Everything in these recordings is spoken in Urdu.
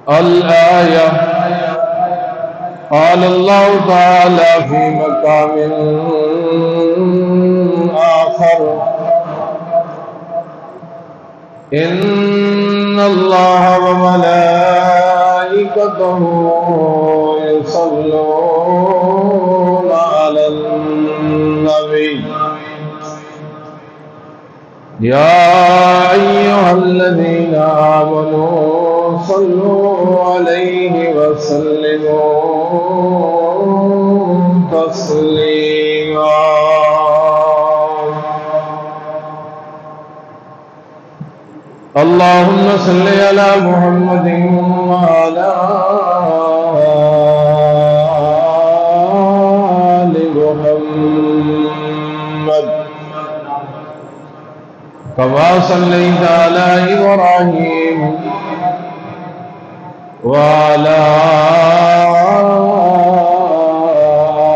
الآية. قال الله تعالى في مقام آخر: إن الله وملائكته يصلون على النبي يا أيها الذين آمنوا صلوا عليه وسلموا تسليما. اللهم صل على محمد وعلى آل محمد كما صليت على إبراهيم وعلى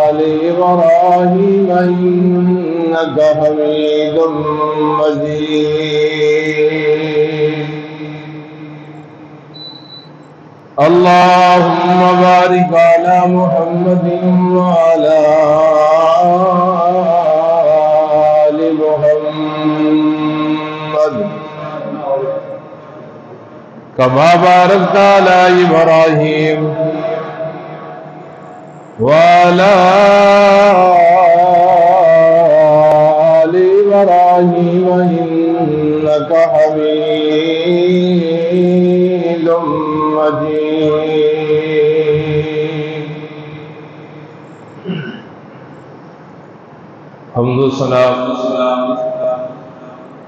آل إبراهيم إنك حميد مجيد. اللهم بارك على محمد وعلى آل محمد كما باركت على إبراهيم وعلى آل إبراهيم إنك حميد مجيد. حمد و ثنا،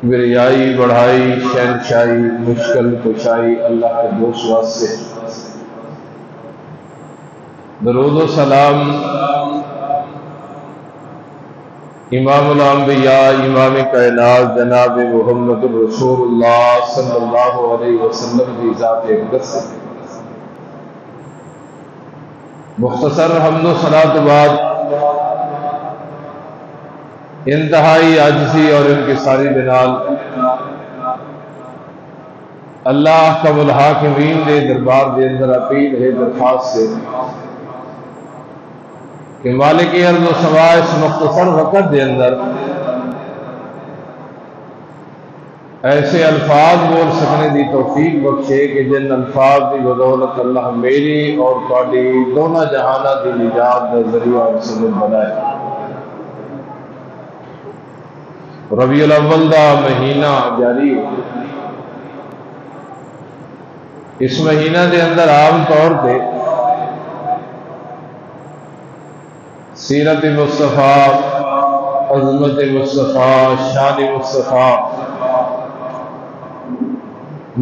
کبریائی، بڑھائی، شہنشاہی، مشکل کشائی اللہ کے دوست واسطے. درود و سلام امام الانبیاء، امام کائنات جناب محمد رسول اللہ صلی اللہ علیہ وسلم کی ذات اقدس سے. مختصر حمد و ثنا کے بعد انتہائی عاجزی اور انکساری بنال اللہ کا الحاکمین دے دربار دے اندر اپیل ہے، درخواست سے کہ مالک ارض و سما اس مختصر وقت دے اندر ایسے الفاظ بول سکنے دی توفیق بخشے کہ جن الفاظ دی بدولت اللہ میری اور تواڈی دونوں جہانہ دی نجات دا ذریعہ اور سبب بنائے. ربیع الاول دا مہینہ جاری، اس مہینہ دے اندر عام طور پہ سیرت مصطفیٰ، عظمت مصطفیٰ، شان مصطفیٰ،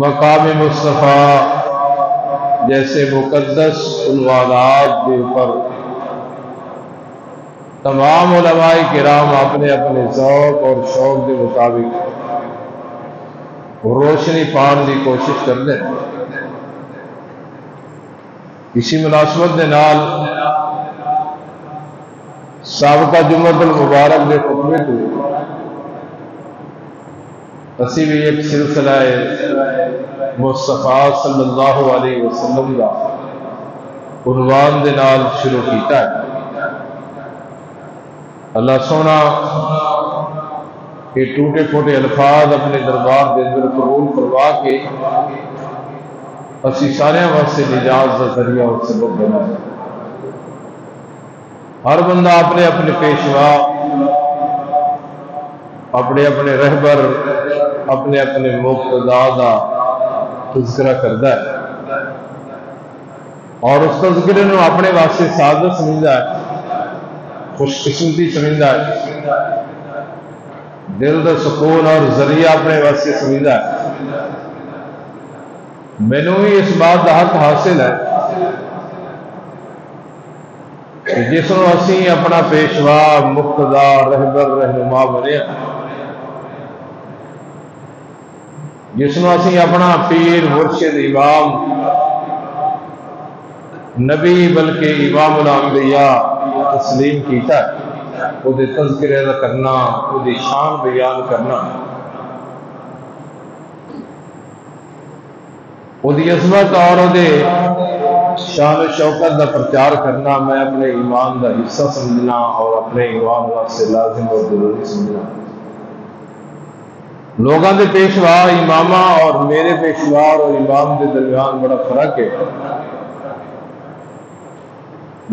مقام مصطفیٰ جیسے مقدس عنوانات کے اوپر تمام علماء کرام اپنے اپنے ذوق اور شوق کے مطابق روشنی پان کی کوشش کر دیں. اسی مناسبت کے نال سابقہ جمعۃ المبارک کے خطبے کو اسی بھی ایک سلسلہ مصطفیٰ صلی اللہ علیہ وسلم کا عنوان دے نال شروع کیتا ہے. اللہ سونا کہ ٹوٹے پھوٹے الفاظ اپنے دربار کے اندر قبول کروا کے اسی سارے واسطے نجات کا ذریعہ اور سبب بنا. ہر بندہ اپنے اپنے پیشوا، اپنے اپنے رہبر، اپنے اپنے مقتدا کا تذکرہ کرتا ہے اور اس تذکرے نو اپنے واسطے سعادت سمجھتا ہے، خوش قسمتی سمجھتا ہے، دل کا سکون اور ذریعہ اپنے واسطے سمجھتا ہے. مینوں بھی اس بات کا حق حاصل ہے کہ جس کو اسی اپنا پیشوا، مقتدا، رہبر، رہنما بنیا، جس کو اسی اپنا پیر، مرشد، امام، نبی بلکہ امام الانبیاء تسلیم کیتا ہے، وہ دے تذکرے کرنا، وہ دی شان بیان کرنا، وہی عظمت اور وہ شان و شوکت کا پرچار کرنا میں اپنے ایمان کا حصہ سمجھنا اور اپنے ایمان واسطے لازم اور ضروری سمجھنا۔ لوگوں کے پیشوا امام اور میرے پیشوا اور امام کے درمیان بڑا فرق ہے۔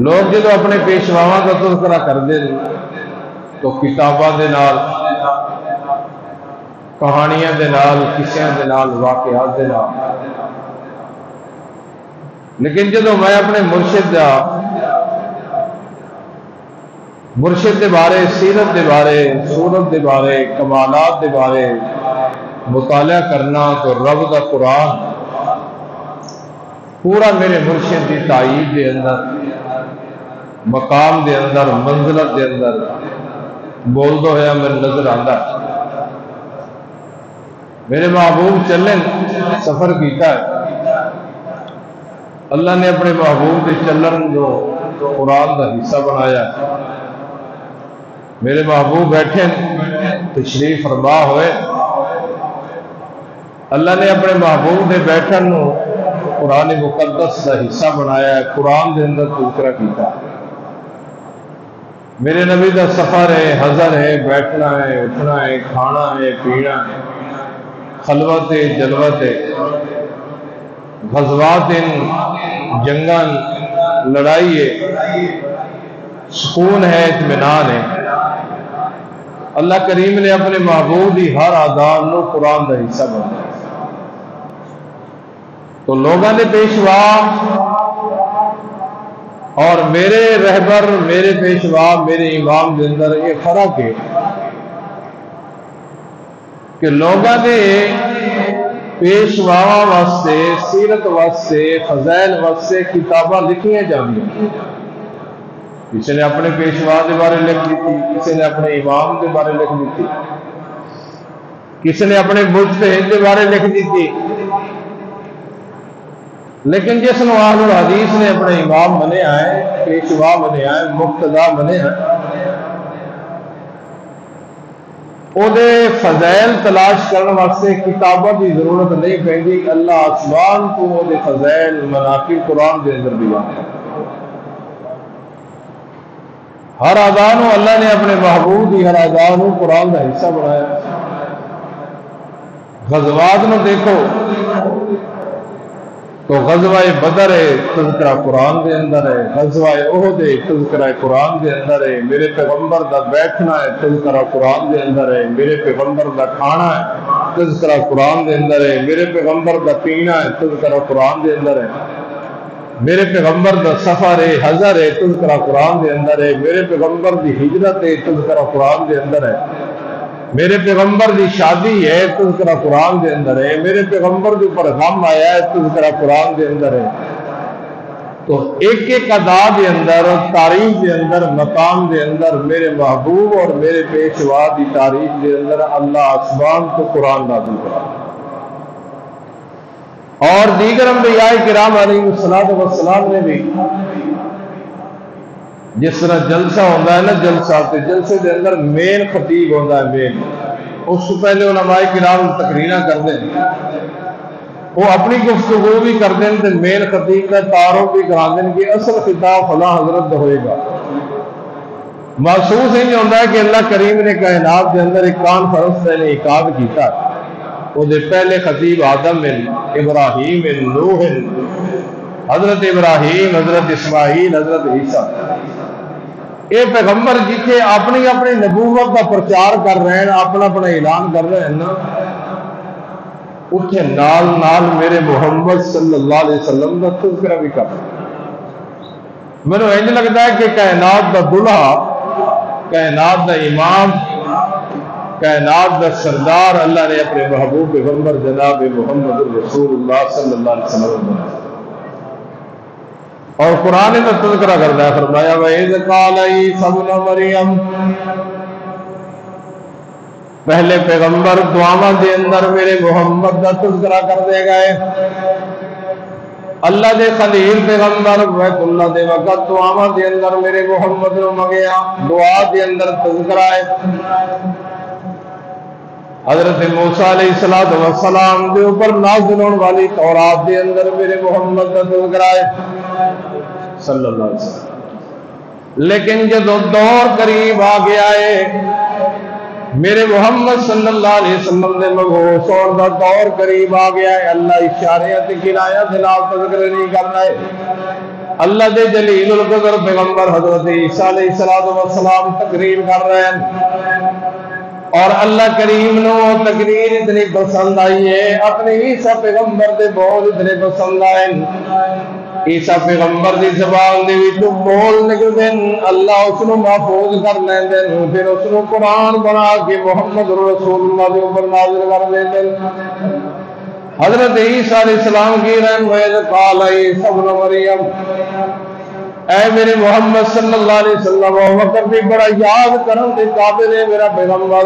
لوگ جب اپنے پیشواواں کا تذکرہ کرتے ہیں تو کتاباں دے نال، کہانیاں دے نال، قصیاں دے نال، واقعات دے نال، لیکن جب میں اپنے مرشد دے بارے، سیرت دے بارے، صورت دے بارے، کمالات دے بارے مطالعہ کرنا تو رب دا قرآن پورا میرے مرشد کی تائید دے اندر، مقام دے اندر، منزلت دے اندر بولتا ہوا میرے نظر آتا ہے۔ میرے محبوب چلن سفر کیتا ہے، اللہ نے اپنے محبوب کے چلن جو قرآن کا حصہ بنایا۔ میرے محبوب بیٹھے تشریف فرما ہوئے، اللہ نے اپنے محبوب کے بیٹھن قرآن مقدس کا حصہ بنایا ہے، قرآن کے اندر تذکرہ کیتا۔ میرے نبی کا سفر ہے، حضر ہے، بیٹھنا ہے، اٹھنا ہے، کھانا ہے، پینا ہے، خلوت ہے، جلوت ہے، غزوات جنگاں، لڑائی ہے، سکون ہے، اطمینان ہے۔ اللہ کریم نے اپنے محبوب کی ہر آداب کو قرآن کا حصہ بنایا۔ تو لوگوں نے پیشوا اور میرے رہبر، میرے پیشوا، میرے امام کے اندر یہ فرق ہے کہ لوگوں نے پیشوا واسطے، سیرت واسطے، فضائل واسطے کتاباں لکھیاں جانیاں۔ کسی نے اپنے پیشوا کے بارے لکھ دیتی، کسی نے اپنے امام کے بارے لکھ دیتی، کسی نے اپنے مجتہد کے بارے لکھ دیتی، لیکن جس نو اہل الحدیث نے اپنے امام منیا ہے، پیشوا منیا ہے، مقتدا منیا ہے، وہ فضائل تلاش کرنے واسطے کتابوں کی ضرورت نہیں پہنتی۔ اللہ آسمان کو وہ فضائل مناقب قرآن کے اندر دیا۔ ہر آزان اللہ نے اپنے محبوب کی ہر آزان قرآن کا حصہ بنایا۔ غزوات نو دیکھو تو غزوہ بدر ہے، تذکرہ قرآن کے اندر ہے، غزوہ احد ہے، تذکرہ قرآن کے اندر ہے، میرے پیغمبر دا بیٹھنا ہے، تذکرہ قرآن کے اندر ہے، میرے پیغمبر دا کھانا ہے، تذکرہ قرآن کے اندر ہے، میرے پیغمبر دا پینا ہے، تذکرہ قرآن کے اندر ہے، میرے پیغمبر دا سفر ہے، حضر ہے، تذکرہ قرآن کے اندر ہے، میرے پیغمبر دی ہجرت ہے، تذکرہ قرآن کے اندر ہے، میرے پیغمبر دی شادی ہے، تذکرہ قرآن کے اندر ہے، میرے پیغمبر کے اوپر غم آیا ہے، تذکرہ قرآن کے اندر ہے۔ تو ایک ایک ادا کے اندر، تاریخ کے اندر، مقام کے اندر میرے محبوب اور میرے پیشوا کی تاریخ کے اندر اللہ آسمان کو قرآن نازل کرا۔ اور دیگر انبیاء کرام علیہ السلام نے بھی جس طرح جلسہ ہوتا ہے نا، جلسے کے اندر مین خطیب ہوتا ہے، مین اس سے پہلے علماء کرام تقریریں کرتے ہیں، وہ اپنی گفتگو بھی کرتے ہیں، تو مین خطیب کا تعارف بھی کراتے ہیں کہ اصل خطاب فلاں حضرت ہوئے گا۔ محسوس نہیں ہوتا ہے کہ اللہ کریم نے کائنات کے اندر ایک کانفرنس نے انعقاد کیتا، وہ پہلے خطیب آدم، ابراہیم، نوح، حضرت ابراہیم، حضرت اسماعیل، حضرت عیسیٰ۔ یہ پیغمبر جتنے اپنی اپنی نبوت کا پرچار کر رہے ہیں، اپنا اپنا اعلان کر رہے ہیں نا، اتنے نال نال میرے محمد صلی اللہ علیہ وسلم کا تذکرہ بھی کر رہے ہیں۔ میرے انج لگتا ہے کہ کائنات کا دلہا، کائنات کا امام، کائنات کا سردار اللہ نے اپنے محبوب پیغمبر جناب محمد رسول اللہ صلی اللہ علیہ وسلم بنایا۔ اور قرآن میں تذکرہ کرتا ہے، فرمایا وَإِذْ قَالَ عِيسَى ابْنُ مَرْيَمَ، پہلے پیغمبر دعاواں دے اندر میرے محمد کا تذکرہ کرتے گئے۔ اللہ دے خلیل پیغمبر بیت اللہ دے وقت دعاواں دے اندر میرے محمد نو منگیا، دعا دے اندر تذکرہ ہے۔ حضرت موسیٰ علیہ السلام دے اوپر نازل ہونے والی تورات دے اندر میرے محمد کا تذکرہ ہے صلی اللہ علیہ وسلم، لیکن جب دور قریب آ گیا ہے میرے محمد صلی اللہ علیہ وسلم نے مبعوث ہونے کا دور قریب آ گیا ہے، اللہ اشارے تے کنایہ دے نال تذکرہ نہیں کرنا ہے۔ اللہ دے جلیل القدر پیغمبر حضرت عیسیٰ علیہ السلام تقریر کر رہے ہیں، اور اللہ کریم نو تقریر اتنی پسند آئی ہے، اپنے عیسیٰ پیغمبر دے بول اتنے پسند آئے، عیسیٰ پیغمبر دی زبان دے وچوں بول نکلدے اللہ اس نو محفوظ کر لیندے، پھر اس نو قرآن بنا کے محمد رسول اللہ دے اوپر نازل کر دیندے۔ حضرت عیسیٰ علیہ السلام کی رحم وید قال عیسیٰ ابن مریم، اے میرے محمد صلی اللہ علیہ وسلم، وقت بھی بڑا یاد کرن دے قابل ہے میرا پیغمبر،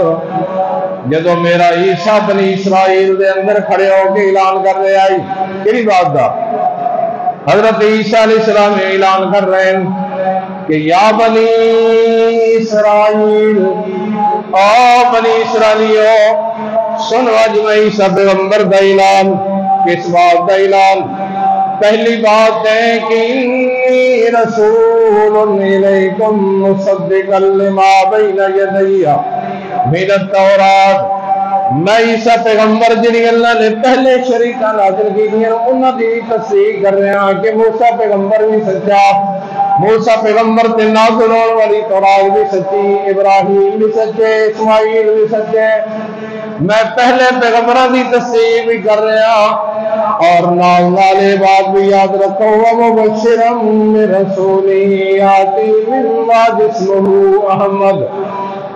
جدو میرا عیسیٰ بنی اسرائیل دے اندر کھڑے ہو کے اعلان کر رہے آئی کیڑی بات دا؟ حضرت عیسیٰ علیہ السلام اعلان کر رہے ہیں کہ یا بنی اسرائیل، او بنی اسرائیلیو سن آج میں عیسیٰ پیغمبر دا اعلان، کس بات دا اعلان؟ پہلی بات ہے کہ انی رسول الیکم مصدقا لما بین یدی من التورات، میں عیسیٰ پیغمبر جنہی اللہ نے پہلے شریعتاں نازل کی دیں انہاں دی تصدیق کر رہے ہیں کہ موسیٰ پیغمبر بھی سچا، موسیٰ پیغمبر تے نازل ہونے والی تورات بھی سچی، ابراہیم بھی سچے، اسماعیل بھی سچے، میں پہلے پیغمبروں کی تصدیق بھی کر رہا ہوں، اور نالے بات بھی یاد رکھو ومبشرا برسول یاتی من بعد اسمہ احمد،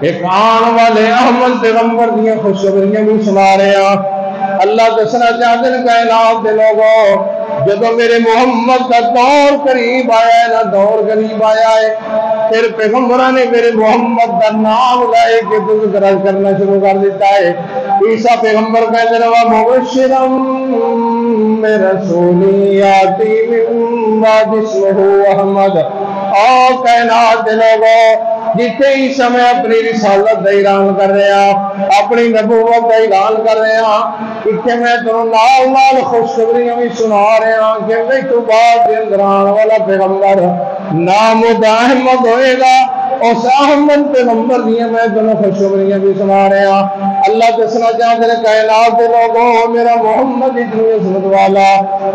ایک آن والے احمد پیغمبر دیا خوشخبریاں بھی سنا رہے ہیں۔ اللہ دسنا چاہتے ہیں کائنات دے لوگوں، جب میرے محمد کا دور قریب آیا ہے نا، دور قریب آیا ہے، پھر پیغمبروں نے میرے محمد کا نام لائے کہ تذکرہ کرنا شروع کر دیتا ہے۔ عیسیٰ پیغمبر کہتے رہا مبشرا برسول یاتی من بعد اسمہ احمد، اور کائنات دے لوگوں جتنے عیسیٰ میں اپنی رسالت کا اعلان کر رہا، اپنی نبوت کا اعلان کر رہا، اتنے میں تمہیں نال نال خوشخبریاں بھی سنا رہا کہ میں تو بعد دے اندر آنے والا پیغمبر نام احمد ہوئے گا، اس احمد پیغمبر دیا میں تمہیں خوشخبریاں بھی سنا رہا۔ اللہ دسنا چاہتے ہیں کائنات کے لوگوں، میرا محمد اتنی عظمت والا،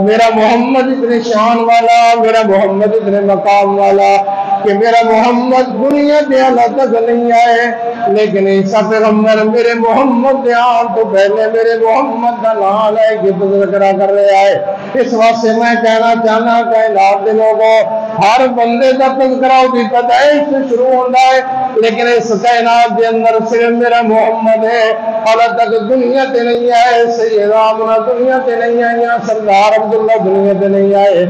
میرا محمد اتنی شان والا، میرا محمد اتنے مقام والا کہ میرا محمد دنیا کے اللہ تک نہیں آئے، لیکن عیسیٰ پیغمبر میرے محمد کے آن تو پہلے میرے محمد کا نام لے کے تذکرہ کر رہے آئے۔ اس واسطے میں کہنا چاہنا کائنات کے لوگوں، ہر بندے کا تذکرہ ہوتی پیدائش سے شروع ہوتا ہے، لیکن اس کائنات کے اندر صرف میرا محمد ہے، حالت تک دنیا تے نہیں آئے، سید آمنہ دنیا تے نہیں آئے، سردار عبداللہ دنیا تے نہیں آئے،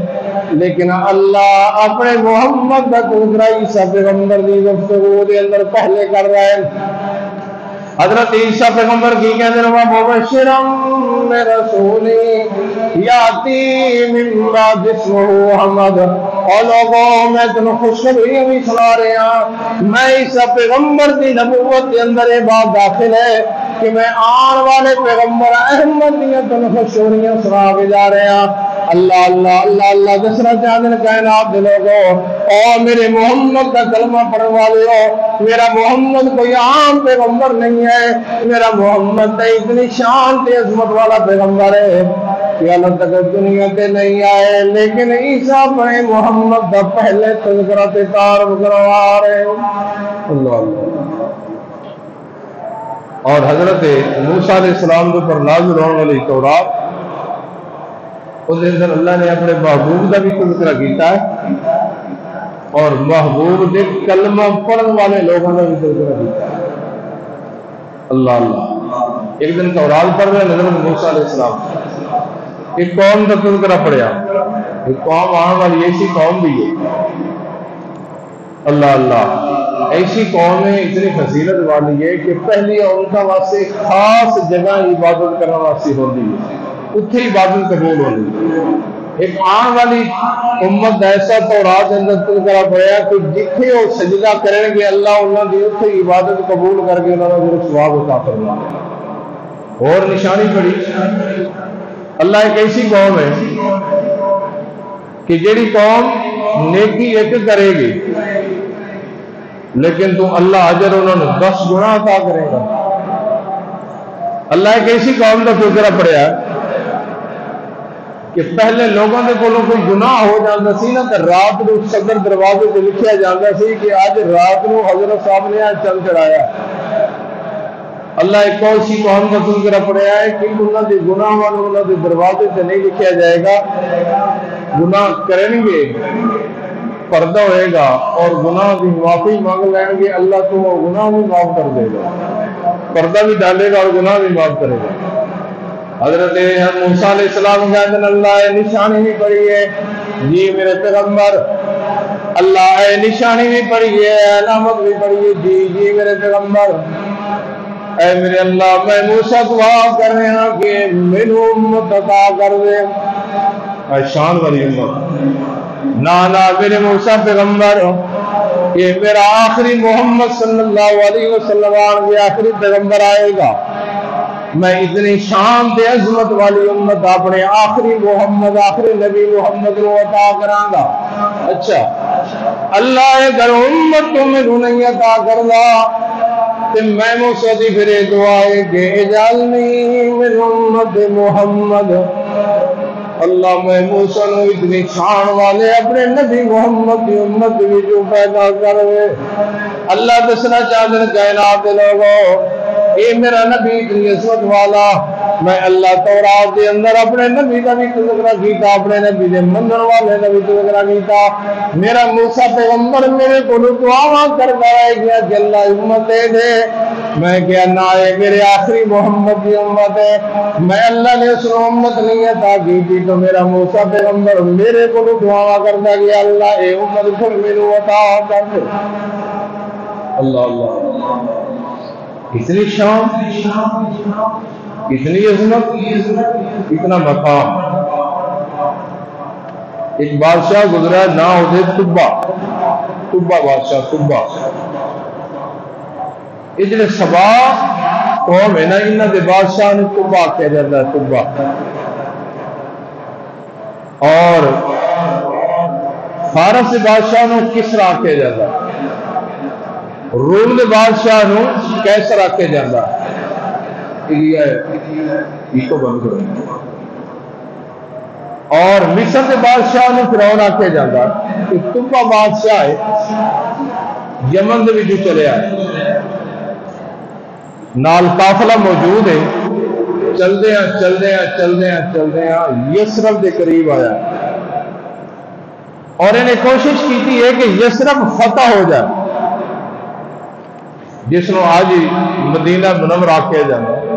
لیکن اللہ اپنے محمد کا تذکرہ عیسیٰ پیغمبر دی گفتگو دے اندر پہلے کر رہا ہے۔ حضرت عیسیٰ پیغمبر کی کہتے ہیں مبشرا برسول یاتی من بعد اسمہ احمد، اور لوگوں میں تمہیں خوشخبری بھی سنا رہا ہوں، میں عیسیٰ پیغمبر کی نبوت کے اندر یہ بات داخل ہے کہ میں آن والے پیغمبر احمد دیا تمہیں خوشخبریاں سنا کے جا رہا۔ اللہ اللہ اللہ اللہ دسنا چاہتے ہیں کائنات دے لوگوں، اور میرے محمد کا کلمہ پڑھنے والے ہو، میرا محمد کوئی عام پیغمبر نہیں ہے، میرا محمد اتنی شان تے عظمت والا پیغمبر ہے کہ اللہ تک دنیا تے نہیں آئے، لیکن عیسیٰ اپنے محمد کا پہلے تذکرہ تے تعارف کروا رہے۔ اللہ اللہ۔ اور حضرت موسیٰ علیہ السلام کے اوپر نازل ہونے والی تورات، اس اندر اللہ نے اپنے محبوب کا بھی تذکرہ کیتا ہے، اور محبوب کے کلمہ پڑھنے والے لوگوں کا بھی تذکرہ کیتا ہے۔ اللہ اللہ۔ ایک دن تورات پڑھ رہے حضرت موسیٰ علیہ السلام، ایک قوم کا تذکرہ پڑھیا، ایک قوم آنے والی ایسی قوم بھی ہے، اللہ اللہ، ایسی قوم ہے اتنی فضیلت والی ہے کہ پہلی ان کا واسطے خاص جگہ عبادت کرنے واسطے ہوتی ہے، اتھے عبادت قبول ہوتی۔ ایک آن والی امت ایسا تورات اندر تذکرہ پڑھیا کہ جتھے وہ سجدہ کریں گے اللہ انہوں نے اتھے عبادت قبول کر کے انہوں نے ثواب عطا فرمائے۔ اور نشانی پڑی اللہ ایک ایسی قوم ہے کہ جیڑی قوم نیکی ایک کرے گی لیکن تو اللہ اجر انہوں نے 10 گنا عطا کرے گا۔ اللہ ایک ایسی قوم کا فکر پڑیا کہ پہلے لوگوں کے کولوں کوئی گناہ ہو جاتا سی نا تو رات کو صدر دروازے پہ لکھیا جاتا سی کہ اج رات کو حضرت صاحب نے چل چڑھایا۔ اللہ ایک ایسی قوم کا فکر پڑیا ہے کہ انہوں کے گناہ والوں انہوں کے دروازے پہ نہیں لکھیا جائے گا، گناہ کریں گے پردہ ہوئے گا اور گناہ کی معافی مانگ لیں گے، اللہ تو وہ گناہ بھی معاف کر دے گا، پردہ بھی ڈالے گا اور گناہ بھی معاف کرے گا۔ حضرت موسیٰ علیہ السلام کہتے ہیں اللہ نشانی بھی پڑی ہے جی میرے پیغمبر، اللہ نشانی بھی پڑی ہے، علامت بھی پڑی ہے جی میرے پیغمبر، اے میرے اللہ میں موسیٰ دعا کر رہے ہیں کہ میرے امت عطا کر دے، شان والی امت، نانا میرے موسیٰ پیغمبر یہ میرا آخری محمد صلی اللہ علیہ وسلم کے آخری پیغمبر آئے گا، میں اتنی شان دے عظمت والی امت اپنے آخری محمد آخری نبی محمد کو عطا کراں گا۔ اچھا اللہ اگر امت کو میرے نہیں عطا کر دا تو میں موسیٰ دی پھر دعا ہے کہ اجعلنی من امت محمد، اللہ میں موسیٰ نو اتنی شان والے اپنے نبی محمد کی امت بھی جو پیدا کرے۔ اللہ دسنا چاہتے ہیں کائنات دے لوگوں اے میرا نبی اتنی عظمت والا، میں اللہ تورات دے اندر اپنے نبی کا بھی تذکرہ کیتا، اپنے نبی دے منن والے کا بھی تذکرہ کیتا، میرا موسیٰ پیغمبر میرے کو دعا کرتا ہے گیا کہ اللہ امت دے دے، میں کیا نہ ہے میرے آخری محمد کی امت ہے، میں اللہ نے اس امت نہیں عطا کی تھی تو میرا موسیٰ پیغمبر میرے کو دعا کرتا گیا اللہ اے امت پھر میرے عطا کر دے۔ اللہ اللہ کتنی شان، کتنی عظمت، کتنا مقام۔ ایک بادشاہ گزرا نہ ہوتے تبا بادشاہ تبا، یہ جڑے سبا قوم ہے نا انہاں دے بادشاہ نے تبا کہا جاتا ہے، تبا۔ اور فارس کے بادشاہ نے کسرا کہا جاتا ہے، روم کے بادشاہ نو کیسر آکھیا جاتا کو بند کرو، اور مصر کے بادشاہ نو فرعون آکھیا جاتا کہ تبا بادشاہ ہے یمن دے وچ چلے آئے، نال قافلہ موجود ہے، چلدے ہیں یسرب دے قریب آیا اور انہیں کوشش کی ہے کہ یسرب فتح ہو جائے جس کو آج مدینہ منورہ آکھیا جاتا ہے،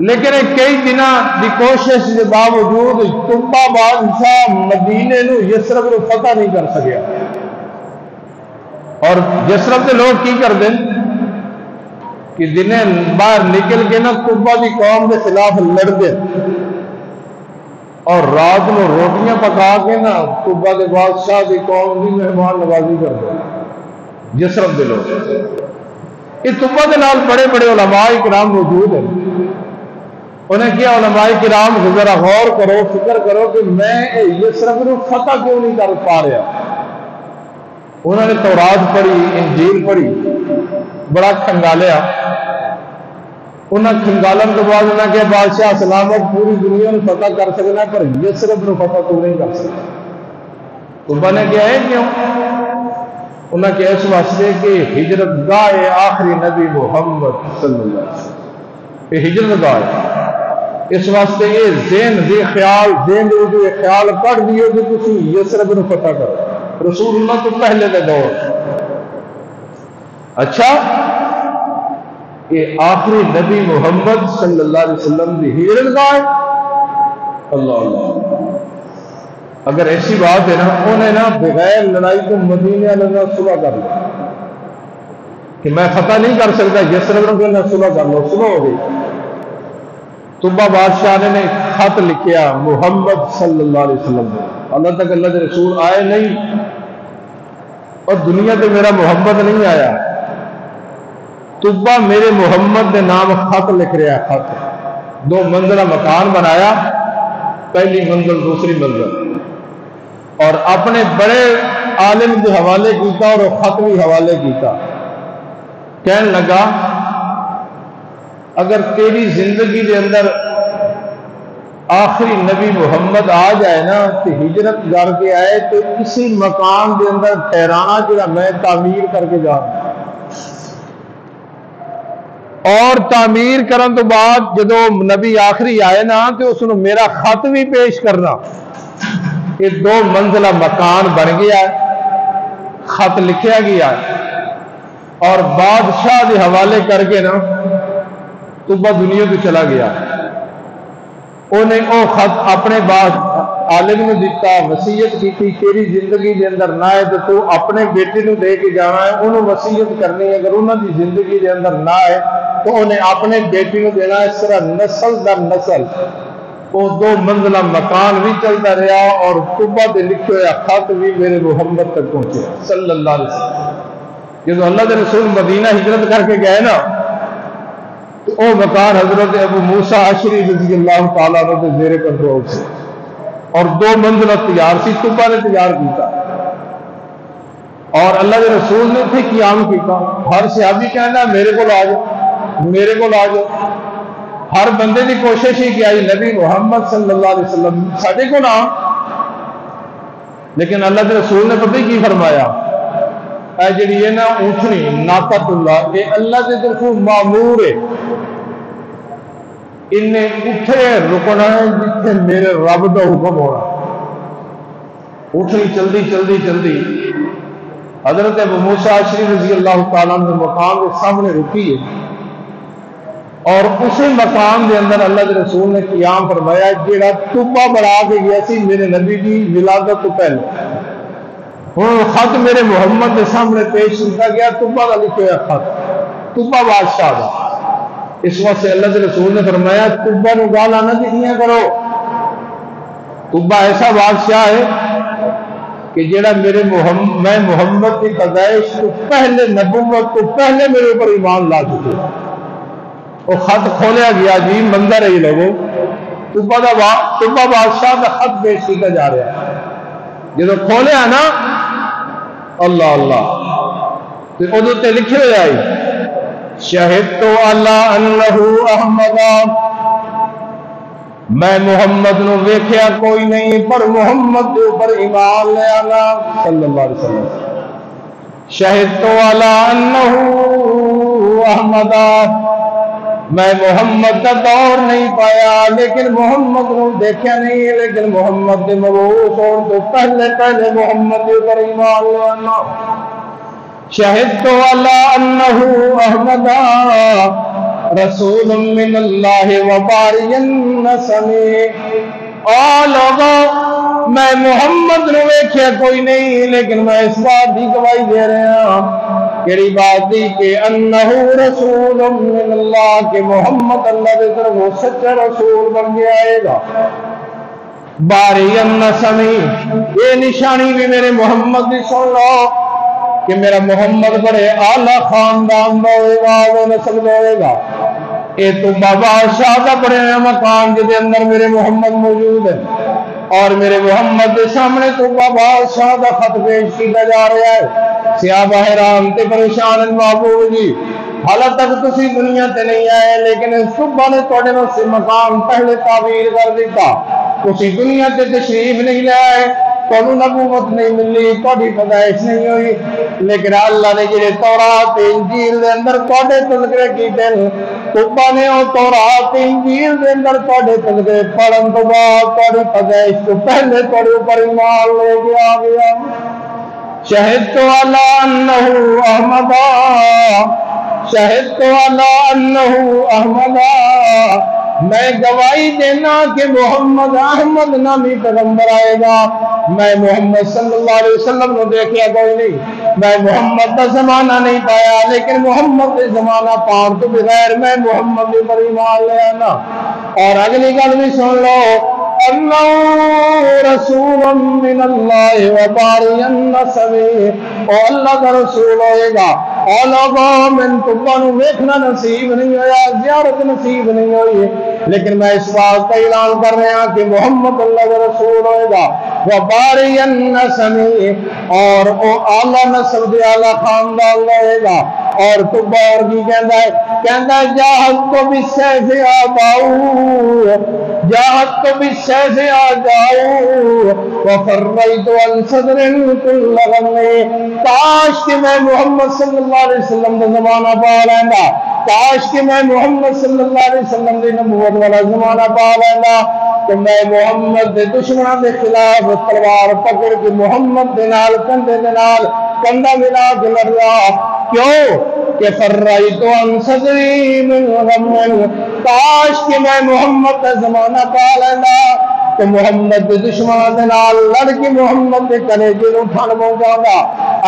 لیکن کئی دنوں کی کوشش کے باوجود تبا بادشاہ مدینے نو یسرب نو فتح نہیں کر سکیا، اور یسرب کے لوگ کی کر دیں کہ دنیں باہر نکل کے نا تبا کی قوم کے خلاف لڑ دیں اور رات میں روٹیاں پکا کے نا تبا کے بادشاہ کی قوم کی مہمان نوازی کر دیں۔ یسرب دے لوگ یہ تبا کے نال بڑے بڑے علماء کرام موجود ہیں، انہیں کیا علماء کرام ذرا غور کرو فکر کرو کہ میں یسرب نو فتح کیوں نہیں کر پا رہا۔ انہوں نے تورات پڑھی، انجیل پڑھی، بڑا کھنگالیا، انہیں کھنگالن کے بعد انہیں کیا بادشاہ سلامت پوری دنیا میں فتح کر سکنا پر یسرب نو فتح تو نہیں کر سکتا۔ تبا نے کیا ہے کیوں؟ انہیں کیا اس واسطے کہ ہجرت گاہ آخری نبی محمد صلی اللہ علیہ وسلم، یہ ہجرت گاہ ہے، اس واسطے یہ ذہن دے خیال پڑھ دیو کہ تسی یسرب نو فتح کرو، رسول اللہ تو پہلے دے دور۔ اچھا یہ آخری نبی محمد صلی اللہ علیہ وسلم کی ہجرت گاہ ہے۔ اللہ اللہ اگر ایسی بات ہے نا انہیں نا بغیر لڑائی کو مدینے لگنا صلح کر لو کہ میں فتح نہیں کر سکتا یسرب نو صلح کر لو، صلح ہو گئی۔ تبا بادشاہ نے خط لکھیا محمد صلی اللہ علیہ وسلم، اللہ تک اللہ کے رسول آئے نہیں اور دنیا پہ میرا محمد نہیں آیا، طبا میرے محمد کے نام خط لکھ رہا ہے، خط 2 منزلہ مکان بنایا، پہلی منزل دوسری منزل، اور اپنے بڑے عالم کے حوالے کیتا اور خط بھی حوالے کیتا، کہنے لگا اگر تیری زندگی کے اندر آخری نبی محمد آ جائے نا تو ہجرت کر کے آئے تو اسی مقام کے اندر ٹھہرانا جڑا میں تعمیر کر کے جا رہا، اور تعمیر کرن تو بعد جدو نبی آخری آئے نا تو اس نے میرا خط بھی پیش کرنا۔ یہ 2 منزلہ مکان بن گیا، خط لکھیا گیا اور بادشاہ کے حوالے کر کے نا طبا دنیا کو چلا گیا۔ انہیں او خط اپنے عالم نے دیتا، وصیت کی تھی تیری زندگی کے اندر نہ ہے تو اپنے بیٹے نو دے کے جانا ہے، انہوں وصیت کرنی ہے، اگر انہوں کی زندگی کے اندر نہ ہے تو انہیں اپنے بیٹے نو دینا۔ اس طرح نسل در نسل وہ 2 منزلہ مکان بھی چلتا رہا اور طبا دے لکھے ہوئے خط بھی میرے محمد تک پہنچے صلی اللہ علیہ وسلم۔ جب اللہ کے رسول مدینہ ہجرت کر کے گئے نا تو وہ مکان حضرت ابو موسیٰ اشعری رضی اللہ تعالیٰ عنہ کے زیر کنٹرول سے، اور 2 منزلہ تیار سی، طبا نے تیار کیتا اور اللہ کے رسول نے پھر قیام کیتا۔ ہر صحابی کہنا میرے کو آ جاؤ، میرے کو آ جاؤ، ہر بندے کی کوشش ہی کہ آئی نبی محمد صلی اللہ علیہ وسلم ساڈے کو نہ، لیکن اللہ کے رسول نے پتہ کی فرمایا، اے جڑی ہے نا اونٹنی ناقۃ اللہ، یہ اللہ کے طرفوں مامور ہے، انہیں اٹھے رکنا ہے جتنے میرے رب کا حکم ہونا۔ اٹھنی چلدی چلدی چلدی حضرت ابو موسیٰ اشعری رضی اللہ تعالیٰ عنہ مقام کے سامنے رکی ہے، اور اسی مقام کے اندر اللہ کے رسول نے قیام فرمایا جیڑا طبا بڑھا کے گیا سی میرے نبی کی ولادت تو پہلے۔ ہوں خط میرے محمد کے سامنے پیش کیا گیا، طبا کا لکھا ہوا خط، طبا بادشاہ کا۔ اس وقت سے اللہ کے رسول نے فرمایا طبا نو گالا نہ دیا کرو، طبا ایسا بادشاہ ہے کہ جیڑا میرے میں محمد کی پیدائش تو پہلے، نبوت تو پہلے میرے اوپر ایمان لا چکے۔ وہ خط کھولیا گیا جی، منظر ہی لوگو طبا بادشاہ کا خط پیش کیا جا رہا ہے، جب کھولیا نا اللہ اللہ تو ادو تے لکھے ہوئے آئی شہدت علی انہ احمد، میں محمد نو ویکھیا کوئی نہیں پر محمد کے اوپر ایمان لے آنا صلی اللہ علیہ وسلم۔ شہدت علی انہ احمد، میں محمد کا دور نہیں پایا لیکن محمد کو دیکھا نہیں، لیکن محمد کے مبعوث ہونے تو پہلے محمد کے اوپر ایمان لے آنا۔ شہدت علی انہ احمد رسول من اللہ وباری النسم، او لوگوں میں محمد نے ویکھیا کوئی نہیں لیکن میں اس بات کی گواہی دے رہا ہوں، کیڑی بات دی کہ انہ رسول من اللہ، کہ محمد اللہ کی طرف وہ سچا رسول بن کے آئے گا۔ باری النسم، یہ نشانی بھی میرے محمد کی سن لو کہ میرا محمد بڑے اعلیٰ خاندان کا ہوئے گا، وہ نسل کا ہوئے گا۔ یہ تو بابا شاہ کا بڑے مقام کے اندر میرے محمد موجود ہے، اور میرے محمد کے سامنے تو بابا شاہ کا خط پیش کیا جا رہا ہے۔ صحابہ حیران تے پریشان محبوب جی، حال تک تسی دنیا تے نہیں آئے لیکن صبح نے توڑے سے مقام پہلے تعبیر کر دیتا، تسی دنیا تے تشریف نہیں لے آئے، تمہیں نبوت نہیں ملی، تھوڑی پیدائش نہیں ہوئی، لیکن اللہ نے جڑے تورات انجیل دے اندر تھوڑے تذکرے کیتے ہیں، طبا نے وہ تورات انجیل دے اندر تھوڑے تذکرے پڑھن تو بعد تھوڑی پیدائش تو پہلے تھوڑے اوپر ایمان لے کے آ گیا۔ شہدت علی انہ احمد، شہدت علی انہ احمد، میں گواہی دینا کہ محمد احمد نامی پیغمبر آئے گا۔ میں محمد صلی اللہ علیہ وسلم نے دیکھا کوئی نہیں، میں محمد کا زمانہ نہیں پایا لیکن محمد کے زمانہ پان تو بغیر میں محمد پر ایمان لے آنا۔ اور اگلی گل بھی سن لو، اللہ رسول من اللہ وباری النسب، اور اللہ کا رسول ہوئے گا اور لوگوں من تبانو ویکھنا نصیب نہیں ہویا، زیارت نصیب نہیں ہوئی، لیکن میں اس بات کا اعلان کر رہا ہوں کہ محمد اللہ کا رسول ہوئے گا، وباری النسمی، اور وہ اعلیٰ نسل دے اعلیٰ خاندان رہے گا۔ اور تبا اور کی کہندا ہے جاہد تو بالسیف آباؤ، جاہد تو بالسیف آجاؤ وفریت عن صدر کل غم، کاش کہ میں محمد صلی اللہ علیہ وسلم کا زمانہ پا لینا، کاش کہ میں محمد صلی اللہ علیہ وسلم کی نبوت والا زمانہ پا لینا، تو میں محمد دے دشمنوں کے خلاف تلوار پکڑ کے محمد دے نال کندھے دے نال کندھا ملا کے لڑ رہا۔ کیوں کہ فرائت عن صدری من غم، کاش کہ میں محمد کا زمانہ پا لینا تو محمد کے دشمنوں کے نال لڑ کے محمد کے کلیجے نوں ٹھن پہنچاؤں گا۔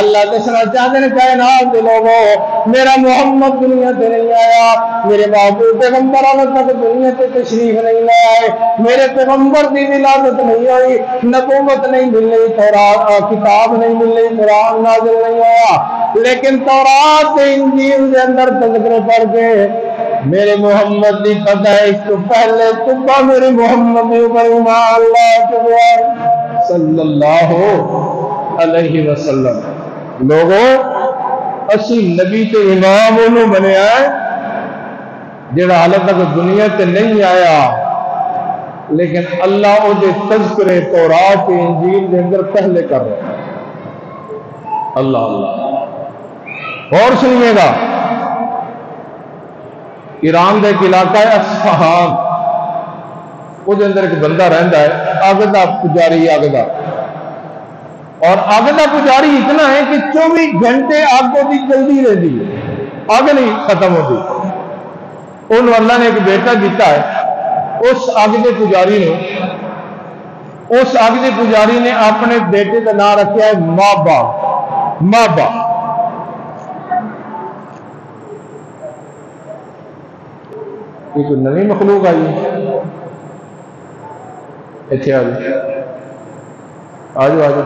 اللہ دسنا چاہتے ہیں کائنات کے لوگوں، میرا محمد دنیا سے نہیں آیا، میرے محبوب پیغمبر علیہ تک دنیا سے تشریف نہیں لے آئے، میرے پیغمبر کی ولادت نہیں ہوئی، نبوت نہیں ملی، تورات کتاب نہیں ملی، قرآن نازل نہیں ہوا، لیکن تورات کے انجیل کے اندر تذکرے پڑھ کے میرے محمد کی پیدائش تو پہلے تبا میرے محمد اوپر ایمان اللہ کے صلی اللہ علیہ وسلم۔ لوگوں اسی نبی تے امام انہوں بنے آئے جڑا حالت تک دنیا تے نہیں آیا، لیکن اللہ او دے تذکرے تورات کے انجیل دے اندر پہلے کر رہے ہیں۔ اللہ اللہ اور سنیے گا، ایران کا ایک علاقہ ہے اصفہان، وہ اندر ایک بندہ رہندا ہے آگدہ پجاری، آگدہ، اور آگدہ پجاری اتنا ہے کہ 24 گھنٹے آگ کی جلدی رہتی ہے، آگ نہیں ختم ہوتی۔ انہوں اللہ نے ایک بیٹا دیتا ہے، اس آگ کے پجاری نے اپنے بیٹے کا نام رکھا ہے مابا، مابا۔ یہ کوئی نئی مخلوق آئی ہے، اتنے آ جاؤ آ جاؤ آ جاؤ۔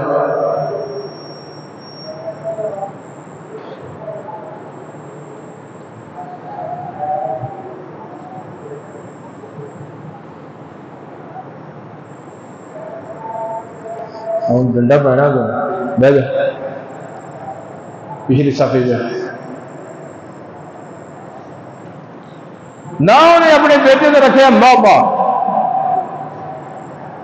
ہوں ڈنڈا پہنا تو بہ جا پچھلی صفحے جا نہ انہیں اپنے بیٹے نے رکھا مابا،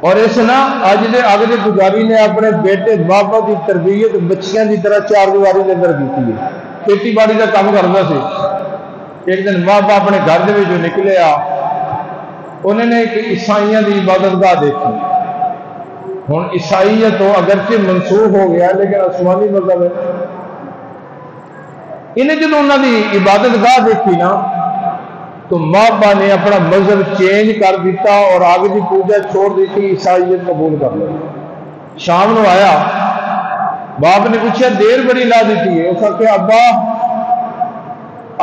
اور اس نا اج دے آگے پجاری نے اپنے بیٹے مابا کی تربیت بچیاں کی طرح چار دیواری کے اندر کی ہے۔ کھیتی باڑی کا کام کرتا سی، ایک دن مابا اپنے گھر کے نکلے آ، انہوں نے ایک عیسائیاں کی عبادت گاہ دیکھی۔ ہوں عیسائیت تو اگرچہ منسوخ ہو گیا لیکن آسمانی مذہب ہے، انہیں جب انہوں نے عبادت گاہ دیکھی نا تو مابا نے اپنا مذہب چینج کر دیتا اور آگے کی پوجا چھوڑ دیتی، عیسائیت قبول کر لی۔ شام نو آیا، باپ نے پوچھا دیر بڑی لا دیتی ہے، اس کہ ابا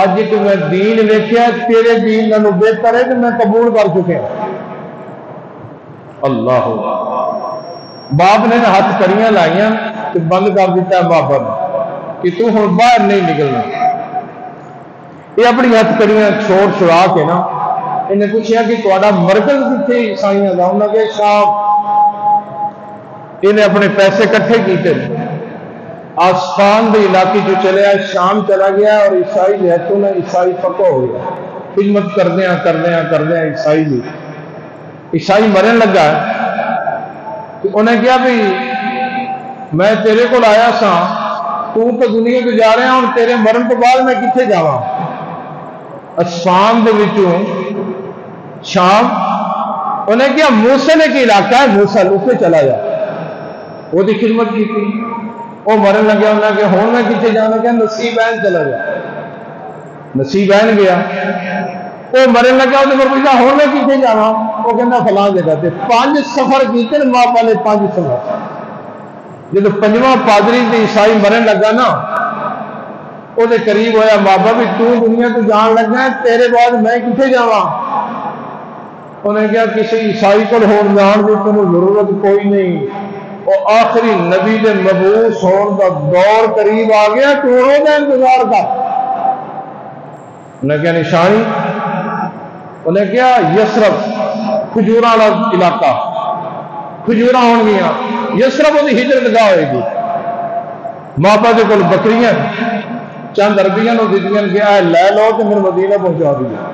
اج ایک میں دین ویکھیا تیرے دین نالوں بہتر ہے کہ میں قبول کر چکے ہوں۔ اللہ باپ نے ہاتھ کڑیاں لائیاں تو بند کر دیتا ہے بابا نے کہ تو ہوں باہر نہیں نکلنا۔ یہ اپنی ہاتھ کڑیاں چھوڑ چھڑا کے نا انہیں پوچھا کہ تہاڈا مرکز کتنے عیسائیاں دا؟ انہوں نے شام۔ انہیں اپنے پیسے کٹھے کیتے، آسمان کے علاقے جو چلے آئے، شام چلا گیا اور عیسائی لہتوں نے عیسائی پکا ہو گیا، خدمت کردیا عیسائی مرن لگا ہے۔ تو انہیں کہا بھی میں تیرے کو آیا سا، تو دنیا کو جا رہا ہوں، تیرے مرن تو بعد میں کتنے جاواں؟ اسفان دے وچوں شام، انہیں کہا موصل ایک علاقہ ہے، موصل اس سے چلا جا، وہ دی خدمت کی تھی۔ وہ مرن لگا، انہیں کہ ہوں میں کتنے جانا؟ کہ نصیبین چلا جا، نصیبین گیا۔ وہ مرن لگا، وہ پوچھا ہوں میں کتنے جانا؟ وہ کہنا فلاں جگہ تے۔ 5 سفر کیتے ماں نے، 5 سفر۔ جب 5واں پادری تے عیسائی مرن لگا نا، وہ قریب ہویا بابا بھی تو دنیا کو جان لگا ہے، تیرے بعد میں کتنے جاواں؟ انہیں کہا کسی عیسائی کو ہون جان کی تمہیں ضرورت کوئی نہیں، اور آخری نبی دے مبعوث ہون کا دور قریب آ گیا تو وہ انتظار کر. انہیں کیا نشانی؟ انہیں کیا یسرب کھجورا والا علاقہ کھجورا ہون گیا یسرب وہ ہجرت گاہ ہوئے گی. ماپا کے کول بکریاں چند عربیاں نو دیتیاں کہ اے لے لو تو میرے مدینہ پہنچا دیا.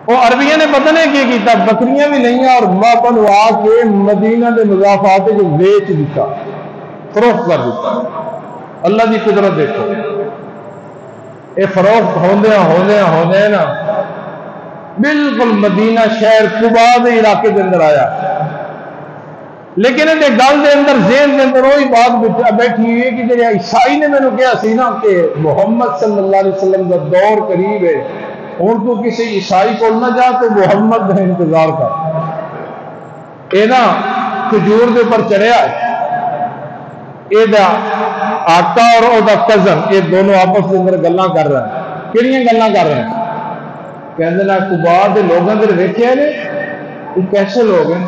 وہ عربیاں نے پتہ نہیں کی کیتا بکریاں بھی نہیں اور ماپا نو آ کے مدینہ کے مضافات کو بیچ دیتا فروخت کر دیتا. اللہ کی قدرت دیکھو یہ فروخت ہوندے نا بالکل مدینہ شہر قبا دے علاقے کے اندر آیا. لیکن یہ گل کے اندر ذہن کے اندر وہی بات بیٹھی ہوئی ہے کہ جی عیسائی نے مینو کہا سی نا کہ محمد صلی اللہ علیہ وسلم کا دور قریب ہے ہوں تو کسی عیسائی کو نہ جا تو محمد کا انتظار کر. یہ نا کھجور کے اوپر چڑھیا یہ آقا اور وہ کزن یہ دونوں آپس کے اندر گلاں کر رہے ہیں. کہڑی گلاں کر رہے ہیں؟ کہتے ہیں قبا کے لوگوں کے ویکھے نے یہ کیسے لوگ ہیں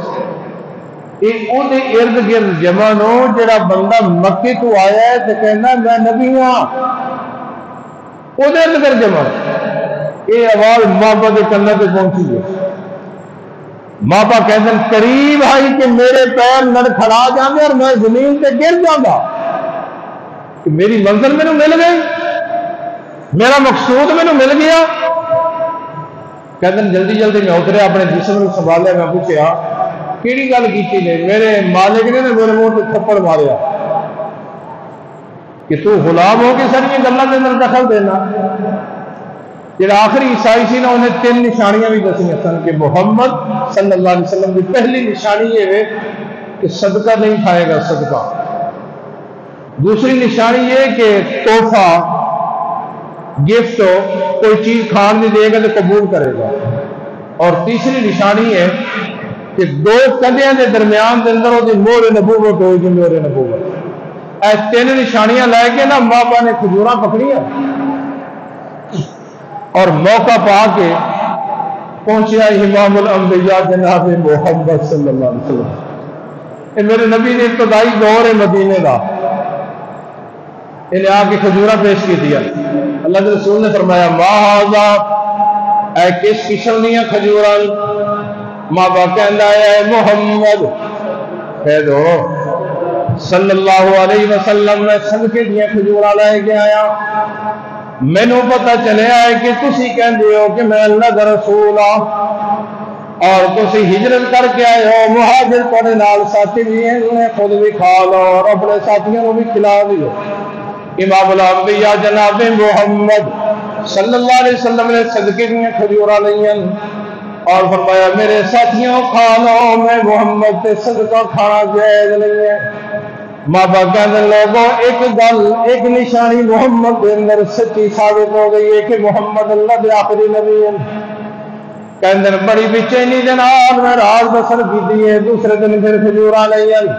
یہ ارد گرد جمع نو جڑا بندہ مکے تو آیا ہے تو کہنا میں نبی ہوں وہ ارد گرد جمع. یہ آواز ماں باپ کے کن پہ پہنچی ہے. ماں باپ کہتے ہیں قریب آئی کہ میرے پیر لڑکھڑا جاندے اور میں زمین پہ گر جاؤں کہ میری منزل مینوں مل گئی میرا مقصود مینوں مل گیا. کہتے ہیں جلدی جلدی میں اتریا اپنے جسم کو سنبھالیا. میں پوچھا کیڑی گل کی نے؟ میرے مالک نے میرے منہ پہ تھپڑ ماریا کہ تو غلام ہو کے ساری گلوں کے اندر دخل دینا. جڑا آخری عیسائی سی نا انہیں 3 نشانیاں بھی دسیاں سن کہ محمد صلی اللہ علیہ وسلم کی پہلی نشانی یہ ہے کہ صدقہ نہیں کھائے گا صدقہ. دوسری نشانی یہ کہ تحفہ گفٹ کوئی چیز کھان نہیں دے گا تو قبول کرے گا. اور تیسری نشانی ہے کہ 2 کندیاں کے درمیان کے اندر وہ مہر نبوت ہوئے گی. مہر نبوت اے 3 نشانیاں لے کے نا ماپا نے کھجوراں پکڑیاں اور موقع پا کے پہنچیا امام الانبیاء جناب محمد صلی اللہ علیہ وسلم. یہ میرے نبی نے ابتدائی دور ہے مدینے کا. انہیں آ کے کھجورا پیش کی دیا. اللہ کے رسول نے فرمایا ما ھذا اے کس قسم دیا کھجورا؟ ماں باپ کہندا ہے محمد کہہ دو صلی اللہ علیہ وسلم میں صدقے دیا کھجورا لے کے آیا. مینوں پتہ چلیا ہے کہ تسی کہندے ہو کہ میں اللہ کا رسول ہاں اور تسی ہجرت کر کے آئے ہو. مہاجر تھوڑے نال ساتھی بھی ہیں انہیں خود بھی کھا لو اور اپنے ساتھیوں کو بھی کھلا دیو. امام الانبیاء جناب محمد صلی اللہ علیہ وسلم نے صدقے دیا کھجورا لئیں اور فرمایا میرے ساتھیوں کھا لو میں محمد سے صدقہ کھانا جائز نہیں ہے. ماں باپ کہنے لوگوں ایک گل ایک نشانی محمد کے اندر سچی ثابت ہو گئی ہے کہ محمد اللہ کے آخری نبی ہیں. کہندے بڑی بے چینی دے نال میں رات بسر کی ہے. دوسرے دن پھر کھجوراں لئیں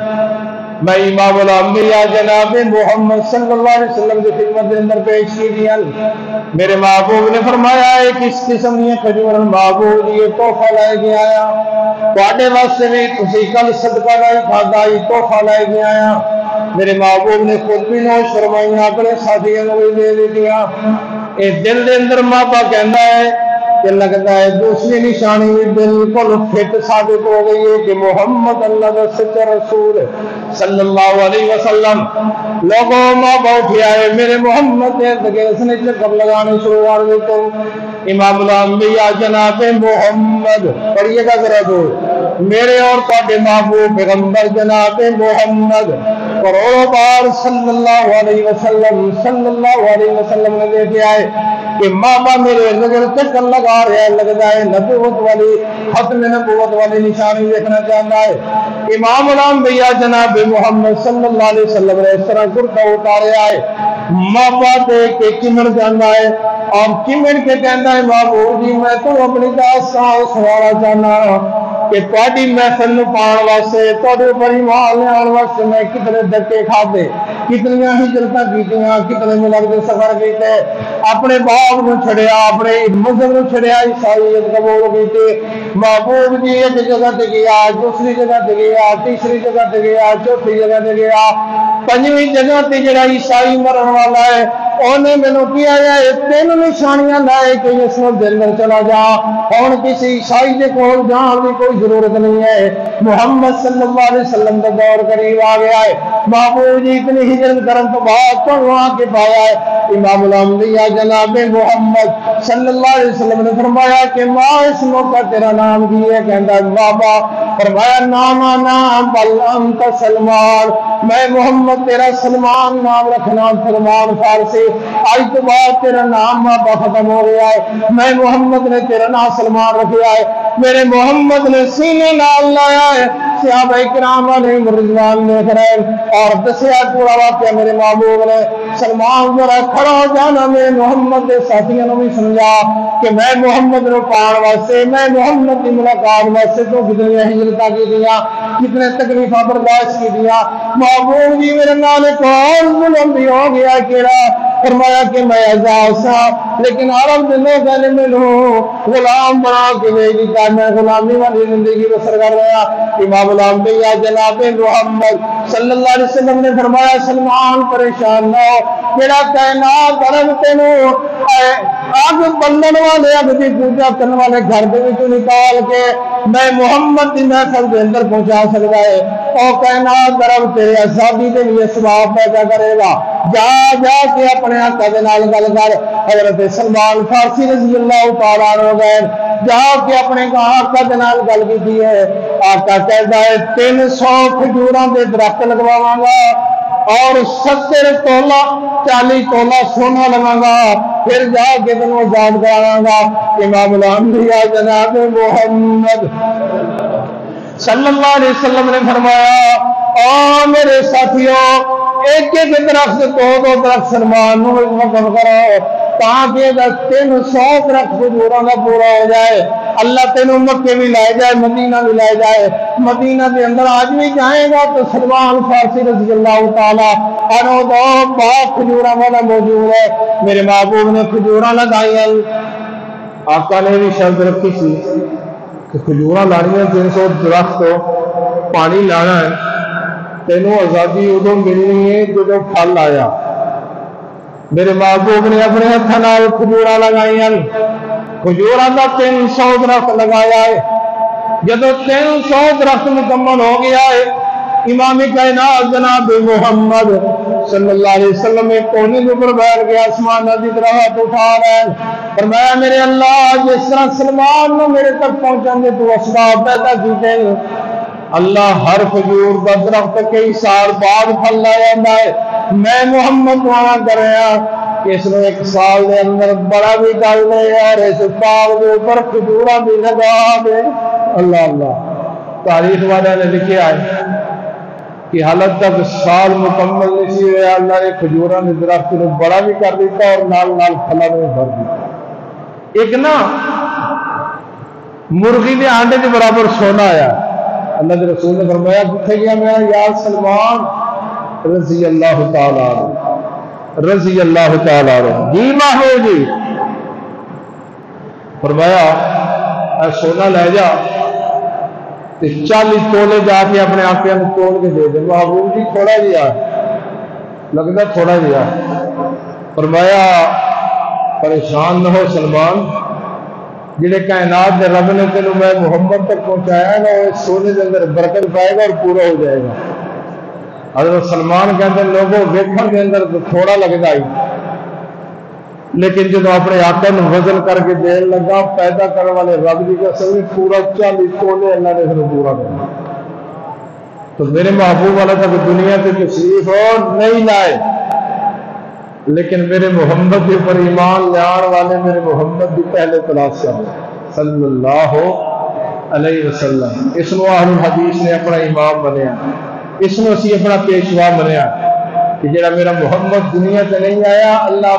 میں امام الانبیاء جناب محمد صلی اللہ علیہ وسلم کی خدمت کے اندر پیش کی دیا. میرے محبوب نے فرمایا ہے کس قسم یہ کھجور محبوب یہ تحفہ لے کے آیا تواڈے واسطے بھی تسی کل صدقہ نہیں کھادا یہ تحفہ لے کے آیا. میرے محبوب نے خود بھی نوش فرمائیاں اپنے ساتھیوں کو بھی دے دیتیاں. اے دل دے اندر ماپا کہندا ہے کہ لگتا ہے دوسری نشانی بھی بالکل فٹ ثابت ہو گئی ہے کہ محمد اللہ کا سچا رسول صلی اللہ علیہ وسلم. لوگوں ماں باپ آئے میرے محمد نے اس نے چکر لگانے شروع کر دیتے. امام الانبیاء جناب محمد پڑھیے گا ذرا تو میرے اور تواڈے محبوب پیغمبر جناب محمد کروڑوں بار صلی اللہ علیہ وسلم نے دیکھے آئے کہ ماما میرے نظر چکر لگا رہا ہے لگتا ہے نبوت والی ختم نبوت والی نشانی دیکھنا چاہتا ہے. امام الانبیاء جناب محمد صلی اللہ علیہ وسلم نے اس طرح کرتا اتاریا ہے ماپا دیکھ کے چمڑ جانا ہے اور چمڑ کے کہنا ہے محبوب جی میں تو اپنی داستان سنانا چاہنا کہ تواڈی محفل نو پان واسطے تواڈے اوپر ایمان لیان واسطے میں کتنے دھکے کھادے کتنی ہجرتاں کیتیاں کتنے ملک دے سفر کیتے اپنے باپ کو چھڑیا، اپنے مذہب کو چھڑیا، عیسائیت قبول کی. محبوب جی ایک جگہ تے گیا، دوسری جگہ تے گیا، تیسری جگہ تے گیا، چوتھی جگہ تے گیا، پنجویں جگہ تے جڑا عیسائی مرن والا ہے انہیں مینوں کیا ہے 3 نشانیاں لائے کہ اس میں دل میں چلا جا. ہن کسی عیسائی کے کول جان کی کوئی ضرورت نہیں ہے، محمد صلی اللہ علیہ وسلم کا دور قریب آ گیا ہے. محبوب جی اتنی ہجرت کرن تو بعد تو آ کے پایا ہے امام الانبیاء جناب محمد صلی اللہ علیہ وسلم نے فرمایا کہ ماں اس موقع تیرا نام کی ہے؟ کہندا بابا. فرمایا نام بل انت سلمان، میں محمد تیرا سلمان نام رکھنا. سلمان فارسی. آج تو بعد تیرا نام بابا ختم ہو گیا ہے، میں محمد نے تیرا نام سلمان رکھا ہے. میرے محمد نے سینے نال لایا ہے. صحابہ کرام علیہم رضوان دیکھ رہے اور دسیا پورا واقعہ میرے محبوب نے. سلمان ذرا کھڑا ہو جانا میرے محمد کے ساتھیوں بھی سمجھا کہ میں محمد نے پان واسطے، میں محمد کی ملاقات واسطے تو کتنی ہجرتاں کی دیا، کتنے تکلیفاں برداشت کی دیا. محبوب جی میرے نال ایک اور ظلم بھی ہو گیا. کیڑا؟ فرمایا کہ میں آزاد سا لیکن عرب کے لوگ نے مینوں غلام بنا کے لے دیتا، میں غلامی والی زندگی بسر کر رہا. امام الانبیاء جناب محمد صلی اللہ علیہ وسلم نے فرمایا سلمان پریشان نہ ہو، میرا کائنات عرب تینوں آگ بندن والے اگ کی پوجا کرنے والے گھر کے نکال کے میں محمد کی محفل کے اندر پہنچا سکتا ہے. اور کائنات عرب تیرے آزادی کے لیے سباب پیدا کرے گا. جا کے اپنے آقا دے نال گل کر. حضرت سلمان فارسی رضی اللہ تعالیٰ عنہ گئے، جا کے اپنے آقا دے نال گل کی ہے. آقا کہتا ہے 300 کھجوراں دے درخت لگواواں گا اور 70 تولہ 40 تولہ سونا لگاں گا، پھر جا کے تینوں آزاد کراواں گا. امام الانبیاء جناب محمد صلی اللہ علیہ وسلم نے فرمایا او میرے ساتھیوں ایک درخت 2 درخت سلمان وقف کرو تاکہ 300 درخت کھجوراں کا پورا ہو جائے. اللہ تینوں مکے بھی لائے جائے، مدینہ بھی لائے جائے. مدینہ کے اندر آج بھی جائے گا تو سلمان فارسی رضی اللہ تعالیٰ عنہ 2 باغ کھجوراں والا موجود ہے. میرے محبوب نے کھجوراں لگائی. آقا نے بھی شرط رکھی سی کہ کھجوراں لانیاں 300 درخت پانی لانا ہے. تینوں آزادی ادو ملنی ہے جب پھل آیا. میرے محبوب نے اپنے ہاتھ نال کھجوراں لگائی. کھجوراں کا 300 درخت لگایا ہے. جب 300 درخت مکمل ہو گیا ہے امام کائنات جناب محمد صلی اللہ علیہ وسلم ایک کونے کے اوپر بیٹھ گیا، آسمان کی طرف ہاتھ اٹھا رہے ہیں. فرمایا میرے اللہ جس طرح سلمان نے میرے تک پہنچانے تو اسباب پیدا کیتے ہیں، اللہ ہر کھجور کا درخت کئی سال بعد پھل لا جاتا ہے. میں محمد دعا کر رہا کہ اس نے 1 سال کے اندر بڑا بھی کر دے اور اس باغ کے اوپر کھجوراں بھی لگا دے. اللہ اللہ. تاریخ والے نے لکھا ہے کہ حالت تک سال مکمل نہیں ہوا، اللہ نے کھجوراں کے درخت کو بڑا بھی کر دیتا اور نال نال پھلاں میں بھر دیتا. ایک نا مرغی کے آنڈے کے برابر سونا آیا. اللہ کے رسول نے فرمایا کتنے گیا میرا یار سلمان رضی اللہ تعالیٰ رضی اللہ تعالیٰ جی محبوب جی. فرمایا اے سونا لے جا 40 تولے جا کے اپنے آقا کو تول کے دے دے. محبوب جی تھوڑا جیا لگتا تھوڑا جیا. فرمایا پریشان نہ ہو سلمان، جڑے کائنات دے رب نے تینوں میں محمد تک پہنچایا نا سونے کے اندر برکت پائے گا اور پورا ہو جائے گا. حضرت سلمان کہتے ہیں لوگوں ویکھن کے اندر تو تھوڑا لگتا ہی، لیکن جب اپنے آقا نے وزن کر کے دین لگا پیدا کرنے والے رب کی قسم پورا 40 تولے اللہ نے اسے پورا کرنا. تو میرے محبوب والا تک دنیا کی تشریف اور نہیں لائے، لیکن میرے محمد کے اوپر ایمان لیان والے میرے محمد کی پہلے کلاس سے صلی اللہ علیہ وسلم. اس کو اہل حدیث نے اپنا امام بنیا، اس کو اسی اپنا پیشوا بنیا کہ جڑا میرا محمد دنیا سے نہیں آیا اللہ